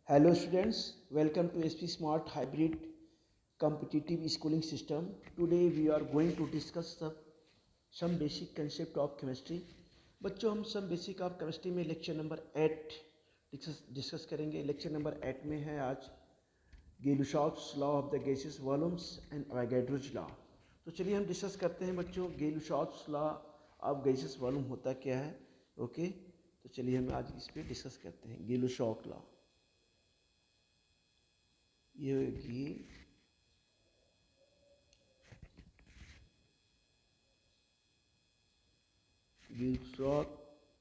Hello students, welcome to SP Smart Hybrid Competitive Schooling System. Today we are going to discuss some basic concept of chemistry. बच्चों हम some basic of chemistry में lecture number 8 discuss करेंगे. Lecture number 8 में है आज Gay Lussac's law of the gases volumes and Avogadro's law. तो चलिए हम डिस्कस करते हैं बच्चों Gay Lussac's law of gases volume होता क्या है. ओके तो चलिए हम आज इस पर डिस्कस करते हैं. गेलुशॉफ लॉ ये होगी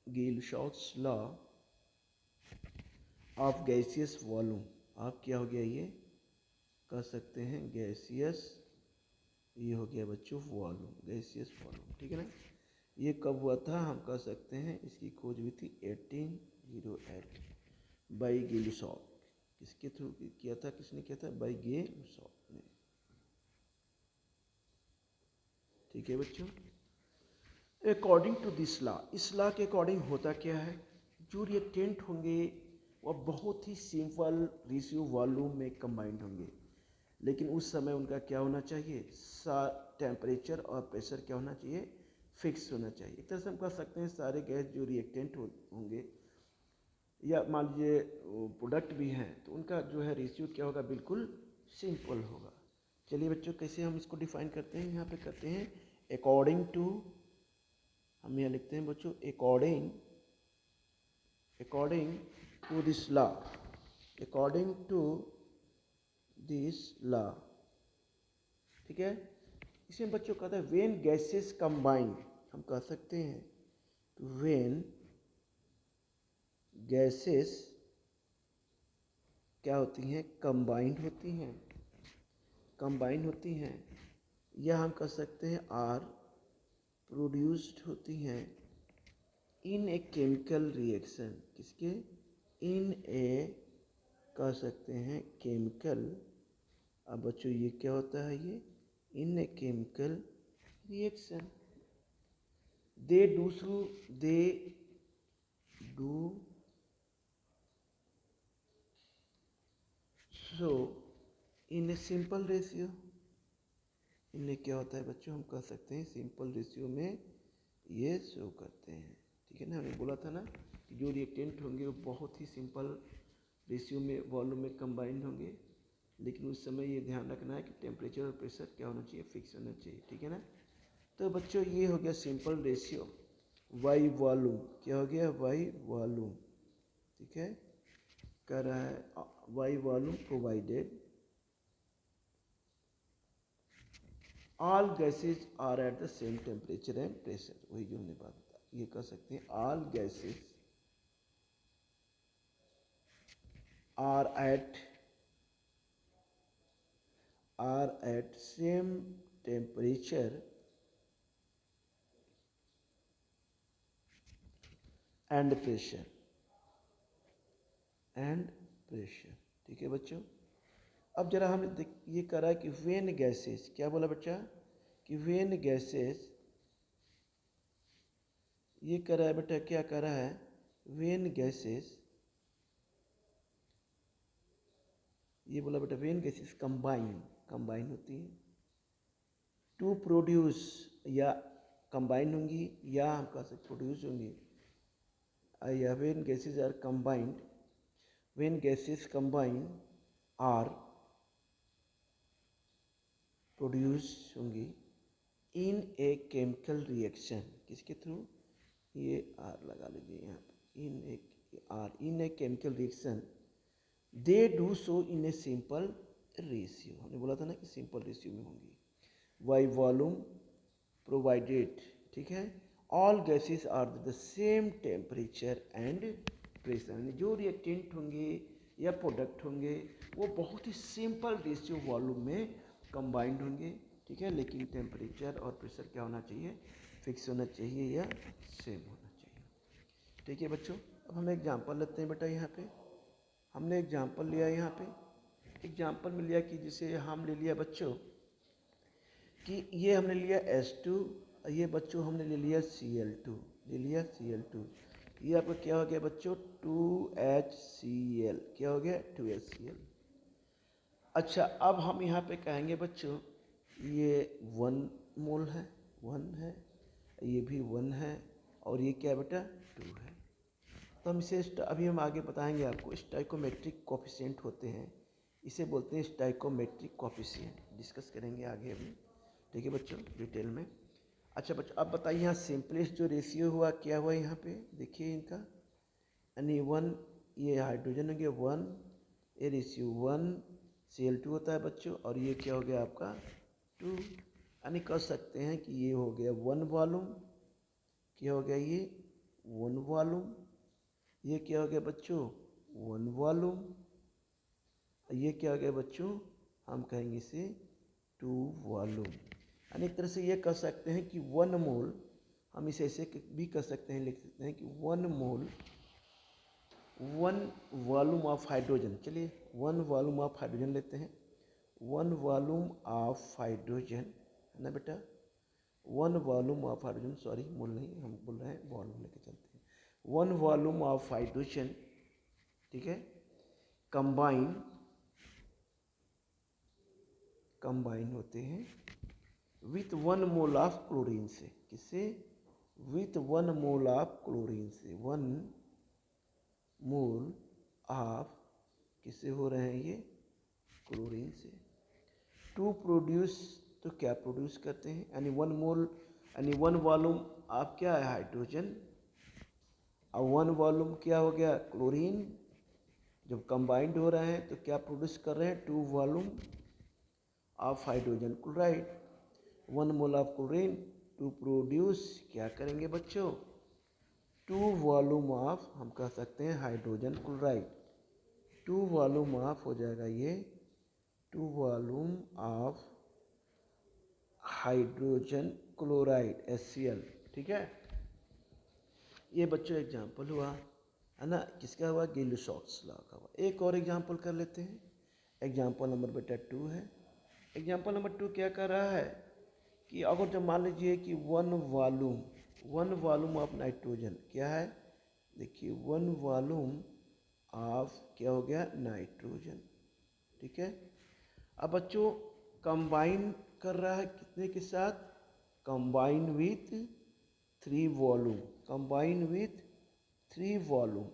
गेलुशॉफ्स लॉ ऑफ गैसियस वॉल्यूम. आप क्या हो गया ये कह सकते हैं गैसियस, ये हो गया बच्चों वॉल्यूम, गैसियस वॉल्यूम. ठीक है ना. ये कब हुआ था हम कह सकते हैं इसकी खोज हुई थी 1808 बाई गेलुशॉफ. किसके थ्रू किया था, किसने किया था? बाई गेलुशॉफ ने. ठीक है बच्चों. अकॉर्डिंग टू दिस लॉ, इस लॉ के अकॉर्डिंग होता क्या है, जो रिएक्टेंट होंगे वह बहुत ही सिंपल रेशियो वॉल्यूम में कंबाइंड होंगे, लेकिन उस समय उनका क्या होना चाहिए, टेम्परेचर और प्रेशर क्या होना चाहिए, फिक्स होना चाहिए. एक तरह से हम कह सकते हैं सारे गैस जो रिएक्टेंट होंगे या मान लीजिए प्रोडक्ट भी हैं तो उनका जो है रेशियो क्या होगा, बिल्कुल सिंपल होगा. चलिए बच्चों कैसे हम इसको डिफाइन करते हैं, यहाँ पे करते हैं अकॉर्डिंग टू, हम यहाँ लिखते हैं बच्चों according to this law, according to this law. ठीक है. इसमें बच्चों कहता है व्हेन गैसेस कंबाइंड, हम कह सकते हैं व्हेन गैसेस क्या होती हैं, कंबाइंड होती हैं, कंबाइंड होती हैं, या हम कह सकते हैं आर प्रोड्यूस्ड होती हैं इन ए केमिकल रिएक्शन. किसके? इन ए कह सकते हैं केमिकल. अब बच्चों ये क्या होता है, ये in a chemical reaction. They do so in a simple ratio. इनमें क्या होता है बच्चों, हम कह सकते हैं सिंपल रेशियो में ये शो करते हैं. ठीक है ना. हमने बोला था ना कि जो रिएक्टेंट होंगे वो बहुत ही सिंपल रेशियो में वॉल्यूम में कंबाइंड होंगे, लेकिन उस समय ये ध्यान रखना है कि टेम्परेचर और प्रेशर क्या होना चाहिए, फिक्स होना चाहिए. ठीक है ना. तो बच्चों ये हो गया सिंपल रेशियो. वाई वॉल्यूम क्या हो गया, वाई वॉल्यूम. ठीक है. कह रहा है by volume provided all gases are at the same temperature and pressure. वही जो हमने बात बता, ये कह सकते हैं all gases are at same temperature and pressure. ठीक है बच्चों. अब जरा हम ये कह रहा है कि वेन गैसेस, क्या बोला बच्चा, कि वेन गैसेस, ये कह रहा है बेटा, क्या कह रहा है, वेन गैसेस, ये बोला बेटा वेन गैसेस कंबाइन होती है टू प्रोड्यूस, या कंबाइन होंगी या हम कह सकते प्रोड्यूस होंगी, या when gases are combined, when gases combine are produce होंगी इन ए केमिकल रिएक्शन. किसके थ्रू, ये आर लगा लीजिए यहाँ पे, in a chemical reaction. They do so in a simple ratio. हमने बोला था ना कि सिंपल रेशियो में होंगी. Why volume provided. ठीक है. All gases are the same temperature and pressure. जो रिएक्टेंट होंगे या प्रोडक्ट होंगे वो बहुत ही सिंपल रेशियो वॉल्यूम में कंबाइंड होंगे. ठीक है. लेकिन टेम्परेचर और प्रेशर क्या होना चाहिए, फिक्स होना चाहिए या सेम होना चाहिए. ठीक है बच्चों. अब हम एग्जांपल लेते हैं बेटा. यहाँ पे हमने एग्जांपल लिया, यहाँ पे एग्जांपल में लिया कि जैसे हम ले लिया बच्चों कि ये हमने लिया H2, ये बच्चों हमने ले लिया Cl2, ले लिया Cl2. ये आपका क्या हो गया बच्चों, 2HCl, क्या हो गया 2HCl। अच्छा, अब हम यहाँ पे कहेंगे बच्चों ये 1 मोल है, 1 है, ये भी 1 है, और ये क्या बेटा 2 है। तो हम इसे अभी हम आगे बताएंगे आपको, स्टाइकोमेट्रिक कोफिशिएंट होते हैं, इसे बोलते हैं स्टाइकोमेट्रिक कोफिशिएंट, डिस्कस करेंगे आगे अभी, ठीक है बच्चों, डिटेल में। अच्छा बच्चों, अब बताइए यहाँ सिंपलेस्ट जो रेशियो हुआ क्या हुआ यहाँ पे, देखिए इनका, यानी 1, ये हाइड्रोजन हो गया 1, ये रेशियो 1Cl2 होता है बच्चों, और ये क्या हो गया आपका 2, यानी कह सकते हैं कि ये हो गया 1 वॉल्यूम, क्या हो गया ये 1 वॉल्यूम, ये क्या हो गया बच्चों 1 वॉल्यूम, ये क्या हो गया बच्चों, हम कहेंगे इसे 2 वॉल्यूम। यानी एक तरह से ये कह सकते हैं कि 1 मोल, हम इसे ऐसे भी कह सकते हैं, लिख सकते हैं कि 1 मोल 1 वॉल्यूम ऑफ हाइड्रोजन। चलिए 1 वॉल्यूम ऑफ हाइड्रोजन लेते हैं, 1 वॉल्यूम ऑफ हाइड्रोजन है ना बेटा, 1 वॉल्यूम ऑफ हाइड्रोजन, सॉरी मोल नहीं, हम बोल रहे हैं वॉल्यूम लेके चलते हैं, 1 वॉल्यूम ऑफ हाइड्रोजन, ठीक है, कंबाइन होते हैं विथ 1 मोल ऑफ क्लोरीन से, किससे, विथ 1 मोल ऑफ क्लोरीन से, 1 मोल ऑफ किससे हो रहे हैं ये, क्लोरीन से, टू प्रोड्यूस, तो क्या प्रोड्यूस करते हैं, यानी 1 मोल, यानी 1 वॉल्यूम आप क्या है हाइड्रोजन, और 1 वॉल्यूम क्या हो गया क्लोरीन, जब कंबाइंड हो रहे हैं तो क्या प्रोड्यूस कर रहे हैं 2 volume of hydrogen chloride, 1 mole of chlorine to produce, क्या करेंगे बच्चों 2 वॉल्यूम ऑफ, हम कह सकते हैं हाइड्रोजन क्लोराइड, 2 वॉल्यूम ऑफ हो जाएगा ये 2 volume of hydrogen chloride HCl, ठीक है। ये बच्चों एग्जाम्पल हुआ है ना, किसका हुआ, गिल-शॉर्ट्स लॉ का हुआ। एक और एग्जाम्पल कर लेते हैं, एग्जाम्पल नंबर बेटा 2 है। एग्जाम्पल नंबर 2 क्या कर रहा है कि अगर जब मान लीजिए कि 1 वॉल्यूम ऑफ नाइट्रोजन क्या है, देखिए 1 वॉल्यूम ऑफ क्या हो गया नाइट्रोजन, ठीक है। अब बच्चों कंबाइन कर रहा है कितने के साथ, combine with 3 volume, combine with 3 volume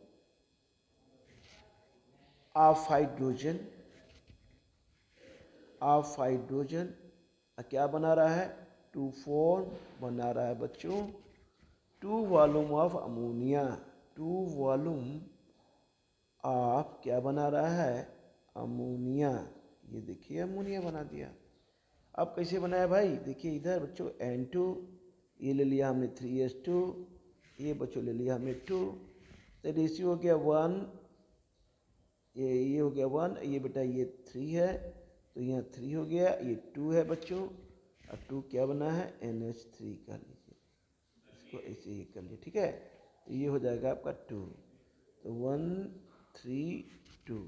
of hydrogen, क्या बना रहा है 2 फॉर्म बना रहा है बच्चों 2 volume of ammonia, 2 volume of क्या बना रहा है अमोनिया, ये देखिए अमोनिया बना दिया। अब कैसे बनाया भाई, देखिए इधर बच्चों N2, ये ले लिया हमने 3H2, ये बच्चों ले लिया हमने 2, तो रेशियो हो गया 1, ये हो गया 1, ये बेटा ये 3 है, तो यहाँ 3 हो गया, ये 2 है बच्चों, और 2 क्या बना है NH3 कर लीजिए, इसको ऐसे ही कर लीजिए, ठीक है। तो ये हो जाएगा आपका 2, तो 1 3 2,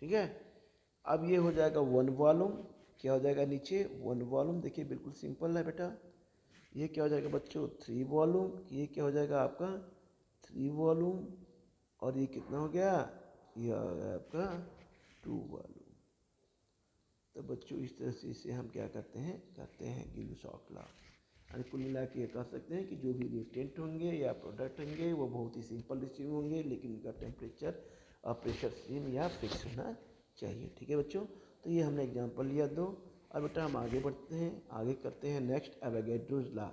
ठीक है। अब ये हो जाएगा 1 वॉल्यूम, क्या हो जाएगा नीचे 1 वॉल्यूम, देखिए बिल्कुल सिंपल है बेटा। ये क्या हो जाएगा बच्चों 3 वॉल्यूम, ये क्या हो जाएगा आपका 3 वॉल्यूम, और ये कितना हो गया, ये आ गया आपका 2 वॉल्यूम। तो बच्चों इस तरह से इसे हम क्या करते हैं गिल-शॉर्ट लॉ। यानी कुल मिला के ये कह सकते हैं कि जो भी रिएक्टेंट होंगे या प्रोडक्ट होंगे वो बहुत ही सिंपल रिसीव होंगे, लेकिन उनका टेम्परेचर और प्रेशर सेम या फिक्स होना चाहिए, ठीक है बच्चों। तो ये हमने एग्जांपल लिया 2। अब बेटा हम आगे बढ़ते हैं, आगे करते हैं नेक्स्ट एवोगैड्रोस लॉ।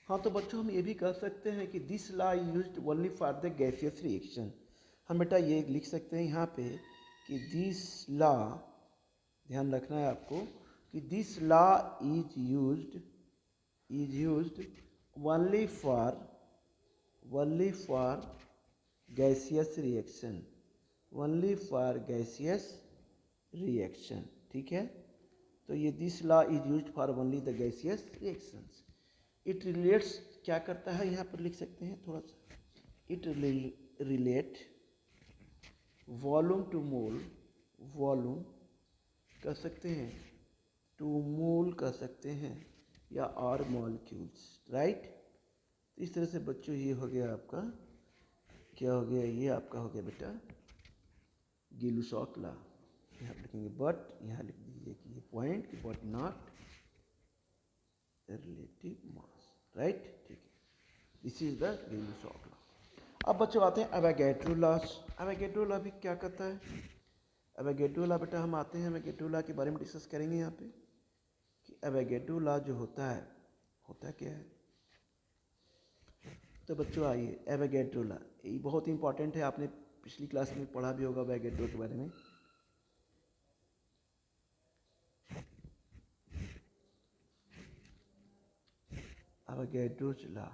हाँ तो बच्चों हम ये भी कह सकते हैं कि this law is used only for the gaseous reaction. हम बेटा ये लिख सकते हैं यहाँ पे कि दिस लॉ, ध्यान रखना है आपको कि this law is used only for gaseous reaction, only for gaseous reaction, ठीक है। तो ये this law is used for only the gaseous reactions. It relates, क्या करता है यहाँ पर लिख सकते हैं थोड़ा सा, it relate volume to mole, volume कह सकते हैं टू मोल कह सकते हैं, या आर मॉलिक्यूल्स, राइट। तो इस तरह से बच्चों ये हो गया आपका, क्या हो गया, ये आपका हो गया बेटा गिलुसॉक लॉ। यहाँ लिखेंगे बट, यहाँ लिख दीजिए कि ये point, but not relative mass, right. ठीक है, दिस इज द गिलुसॉक लॉ। अब बच्चों आते हैं एवोगैड्रो लॉस। एवोगैड्रो लॉ भी क्या कहता है? एवोगैड्रो लॉ बेटा हम आते हैं एवोगैड्रो लॉ के बारे में डिस्कस करेंगे यहाँ पे कि एवोगैड्रो लॉ जो होता है, होता क्या है। तो बच्चों आइए, एवोगैड्रो लॉ ये बहुत इंपॉर्टेंट है, आपने पिछली क्लास में पढ़ा भी होगा एवोगैड्रो के बारे में। एवोगैड्रो लॉ,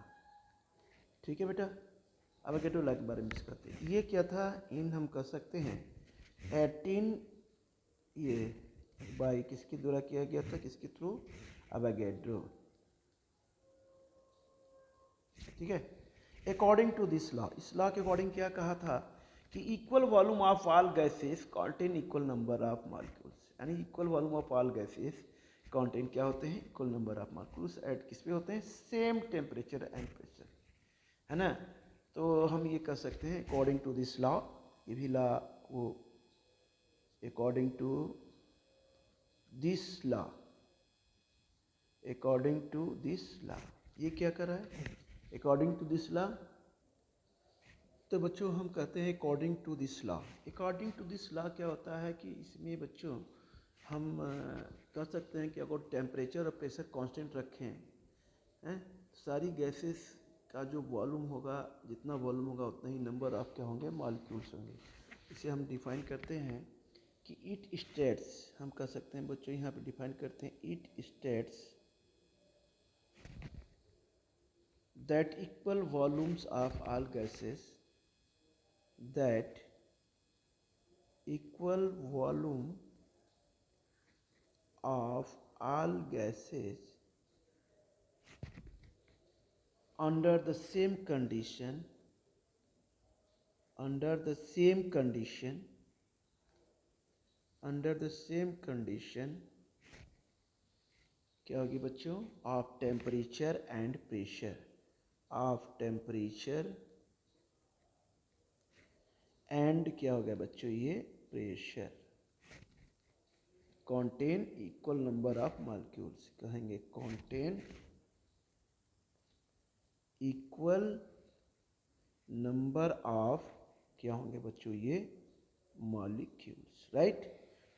ठीक है बेटा, एवोगैड्रो लॉ के बारे में डिस्कस करते हैं। ये क्या था, इन हम कह सकते हैं 18 ये बाई किसके द्वारा किया गया था, किसके थ्रू, एवोगैड्रो, ठीक है। अकॉर्डिंग टू दिस लॉ, इस लॉ के अकॉर्डिंग क्या कहा था कि equal volume of all gases contain equal number of molecules, यानी equal volume of all gases contain क्या होते हैं, equal number of molecules at किस पे होते हैं, सेम टेम्परेचर एंड प्रेशर, है ना। तो हम ये कह सकते हैं अकॉर्डिंग टू दिस लॉ, ये भी लॉ वो according to this law, according to this law, ये क्या कर रहा है, अकॉर्डिंग टू दिस लॉ। तो बच्चों हम कहते हैं according to this law. According to this law क्या होता है कि इसमें बच्चों हम कह सकते हैं कि अगर टेम्परेचर और प्रेशर कांस्टेंट रखें हैं, सारी गैसेस का जो वॉल्यूम होगा, जितना वॉल्यूम होगा उतना ही नंबर ऑफ क्या होंगे, मॉलिक्यूल्स होंगे। इसे हम डिफाइन करते हैं कि इट स्टेट्स, हम कह सकते हैं बच्चों यहाँ पे डिफाइन करते हैं it states that equal volumes of all gases, that equal volume of all gases under the same condition, under the same condition, under the same condition क्या होगी बच्चों, of temperature and pressure, of temperature and क्या हो गया बच्चों, ये pressure, contain equal number of molecules, कहेंगे contain equal number of क्या होंगे बच्चों, ये molecules, right.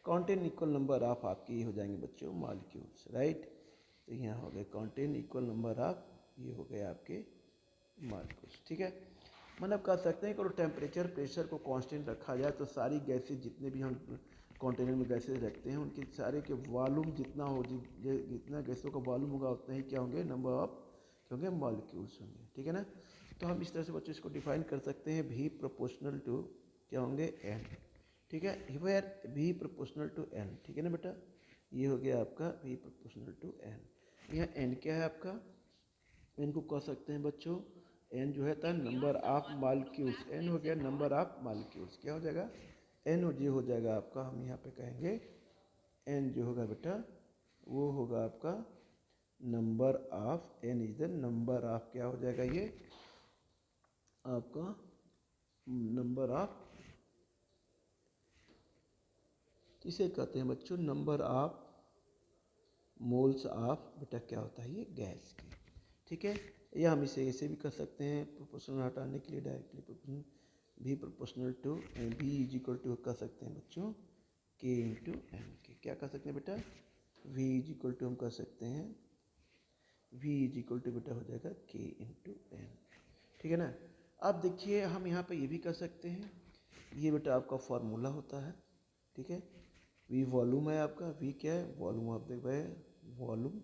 contain equal number of आपके ये हो जाएंगे बच्चों molecules, राइट। तो यहाँ हो गए contain equal number of, ये हो गए आपके molecules, ठीक है। मतलब कह सकते हैं कि अगर टेम्परेचर प्रेशर को कांस्टेंट रखा जाए तो सारी गैसेज जितने भी हम कंटेनर में गैसेज रखते हैं उनके सारे के वॉल्यूम जितना हो, जितना गैसों का वॉल्यूम होगा उतना ही क्या होंगे, नंबर ऑफ क्या होंगे, मॉलिक्यूल्स होंगे, ठीक है ना। तो हम इस तरह से बच्चों इसको डिफाइन कर सकते हैं भी प्रोपोर्शनल टू क्या होंगे, एन, ठीक है, वेयर भी प्रोपोर्शनल टू एन, ठीक है ना बेटा। ये हो गया आपका भी प्रोपोर्शनल टू एन। यहाँ एन क्या है आपका, एन को कह सकते हैं बच्चों, एन जो है था नंबर ऑफ मॉलिक्यूल्स, एन हो गया नंबर ऑफ मॉलिक्यूल्स, क्या हो जाएगा, एन जो हो जाएगा आपका, हम यहाँ पे कहेंगे एन जो होगा बेटा वो होगा आपका number of, N is the number of क्या हो जाएगा, ये आपका नंबर ऑफ, इसे कहते हैं बच्चों नंबर ऑफ मोल्स ऑफ बेटा क्या होता है, ये गैस की, ठीक है। या हम इसे ऐसे भी कर सकते हैं प्रोपोर्शनल हटाने के लिए डायरेक्टली प्रोपोर्शनल, भी प्रोपोर्शनल टू भी इज इक्वल टू कह सकते हैं बच्चों के इंटू एन के, क्या कह सकते हैं बेटा, वी इज इक्वल टू हम कह सकते हैं वी इज इक्वल टू बेटा हो जाएगा के इंटू एन, ठीक है ना। अब देखिए हम यहाँ पे ये भी कर सकते हैं, ये बेटा आपका फॉर्मूला होता है, ठीक है। वी वॉल्यूम है आपका, वी क्या है, वॉल्यूम ऑफ द वॉल्यूम,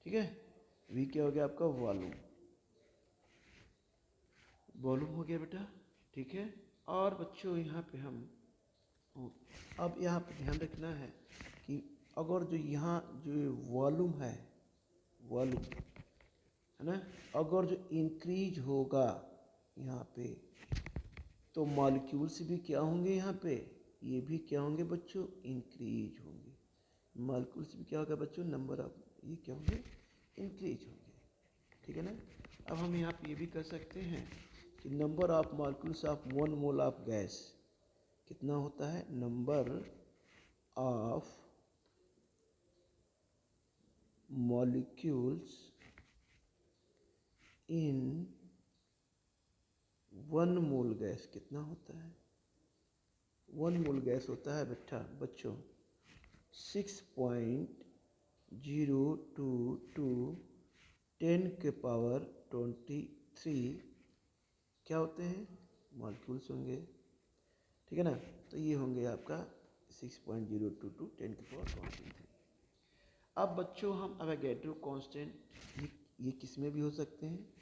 ठीक है। वी क्या हो गया आपका, वॉल्यूम, वॉल्यूम हो गया बेटा, ठीक है। और बच्चों यहाँ पे हम अब यहाँ पे ध्यान रखना है कि अगर जो यहाँ जो वॉल्यूम है, वॉल्यूम है ना, अगर जो इंक्रीज होगा यहाँ पे तो मॉलिक्यूल्स भी क्या होंगे, यहाँ पे ये भी क्या होंगे बच्चों, इंक्रीज होंगे। मॉलिक्यूल्स भी क्या होगा बच्चों, नंबर ऑफ ये क्या होंगे, इंक्रीज होंगे, ठीक है ना। अब हम यहाँ पे ये भी कर सकते हैं कि number of molecules of 1 mole of gas कितना होता है, number of molecules in 1 mole gas कितना होता है, 1 मोल गैस होता है बच्चों 6.022 10⁻23 क्या होते हैं, मॉलिक्यूल्स होंगे। ठीक है ना, तो ये होंगे आपका 6.022 10⁻23। अब बच्चों हम अवोगाड्रो कांस्टेंट ये किस में भी हो सकते हैं,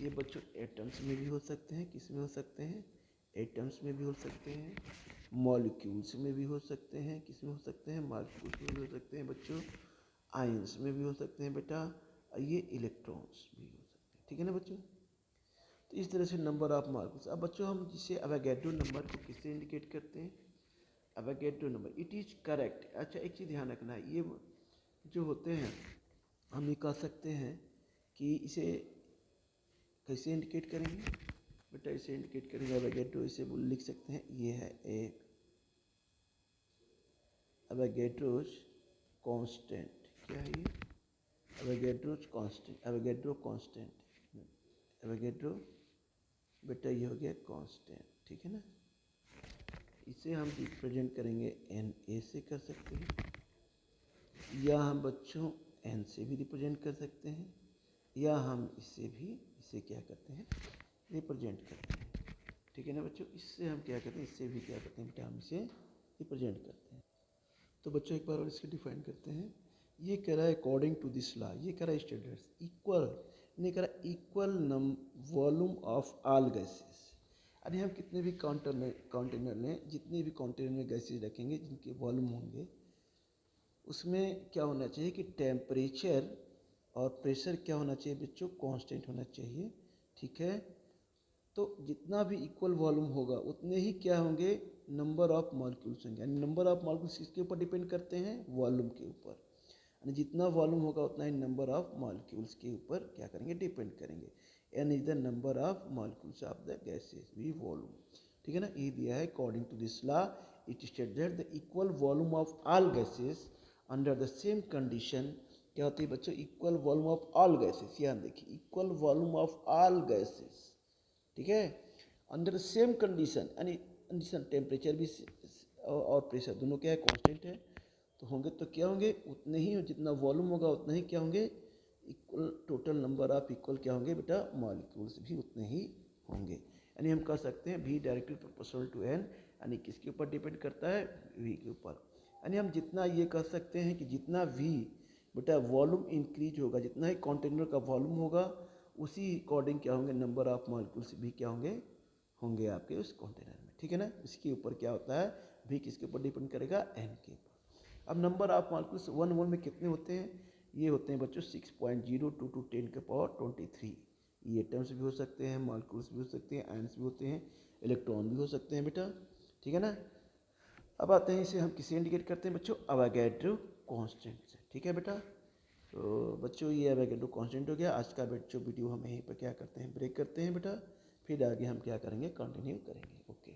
ये बच्चों एटम्स में भी हो सकते हैं, किस में हो सकते हैं, एटम्स में भी हो सकते हैं, मॉलिक्यूल्स में भी हो सकते हैं, किस में हो सकते हैं, मॉलिक्यूल्स में भी हो सकते हैं बच्चों, आयंस में भी हो सकते हैं बेटा, और ये इलेक्ट्रॉन्स भी हो सकते हैं। ठीक है ना बच्चों। तो इस तरह से नंबर ऑफ मॉलिक्यूल्स। अब बच्चों हम जिसे अवोगाड्रो नंबर को किससे इंडिकेट करते हैं, Avogadro number, it is correct. अच्छा एक चीज़ ध्यान रखना है, ये जो होते हैं हम ये कह सकते हैं कि इसे कैसे इंडिकेट करेंगे बेटा, इसे इंडिकेट करेंगे अवोगाड्रो, इसे लिख सकते हैं, ये है एक अवोगाड्रोज कांस्टेंट। क्या है ये, अवोगाड्रोज कांस्टेंट, अवोगाड्रो कांस्टेंट, अवोगाड्रो बेटा ये हो गया कांस्टेंट। ठीक है ना, इसे हम रिप्रेजेंट करेंगे Na से कर सकते हैं, या हम बच्चों n से भी रिप्रेजेंट कर सकते हैं, या हम इसे क्या करते हैं, रिप्रेजेंट करते हैं। ठीक है ना बच्चों, इससे हम क्या करते हैं, इससे भी क्या करते हैं बेटा, हम इसे रिप्रेजेंट करते हैं। तो बच्चों एक बार और इसको डिफाइन करते हैं। ये कह रहा है अकॉर्डिंग टू दिस लॉ, ये कह रहा है स्टैंडर्ड्स इक्वल, नहीं कह रहा equal volume of all gases. अरे हम कितने भी कंटेनर लें, जितने भी कंटेनर में गैसेज रखेंगे जिनके वॉल्यूम होंगे, उसमें क्या होना चाहिए कि टेम्परेचर और प्रेशर क्या होना चाहिए बच्चों, कांस्टेंट होना चाहिए। ठीक है, तो जितना भी इक्वल वॉल्यूम होगा उतने ही क्या होंगे, नंबर ऑफ मॉलिक्यूल्स होंगे। यानी नंबर ऑफ मॉलिक्यूल्स किसके ऊपर डिपेंड करते हैं, वॉल्यूम के ऊपर। यानी जितना वॉल्यूम होगा उतना ही नंबर ऑफ मॉलिक्यूल्स के ऊपर क्या करेंगे, डिपेंड करेंगे। N is the number of molecules of the gases भी वॉल्यूम। ठीक है ना, ये दिया है according to this law it state that the equal volume of all gases under the same condition. क्या होती है बच्चों, equal volume of all gases, यहाँ देखिए equal volume of all gases. ठीक है, अंडर द सेम कंडीशन, यानी condition temperature भी और प्रेशर दोनों क्या है, कांस्टेंट है, तो होंगे तो क्या होंगे, उतने ही, जितना वॉल्यूम होगा उतना ही क्या होंगे, equal total number of equal क्या होंगे बेटा, मॉलिक्यूल्स भी उतने ही होंगे। यानी हम कह सकते हैं V directly proportional to N, यानी किसके ऊपर डिपेंड करता है, V के ऊपर। यानी हम जितना ये कह सकते हैं कि जितना V बेटा वॉल्यूम इंक्रीज होगा, जितना ही कंटेनर का वॉल्यूम होगा उसी अकॉर्डिंग क्या होंगे, नंबर ऑफ मॉलिक्यूल्स भी क्या होंगे, होंगे आपके उस कंटेनर में। ठीक है ना, इसके ऊपर क्या होता है, V किसके ऊपर डिपेंड करेगा, N के ऊपर। अब नंबर ऑफ मॉलिक्यूल्स 1 मोल में कितने होते हैं, ये होते हैं बच्चों 6.022 10⁻23। ये एटम्स भी हो सकते हैं, मॉलिक्यूल्स भी हो सकते हैं, आयंस भी होते हैं, इलेक्ट्रॉन भी हो सकते हैं बेटा। ठीक है ना, अब आते हैं इसे हम किसे इंडिकेट करते हैं बच्चों, अवोगाड्रो कांस्टेंट से। ठीक है बेटा, तो बच्चों ये अवोगाड्रो कांस्टेंट हो गया। आज का बच्चों वीडियो हम यहीं पर क्या करते हैं, ब्रेक करते हैं बेटा, फिर आगे हम क्या करेंगे, कंटिन्यू करेंगे। ओके।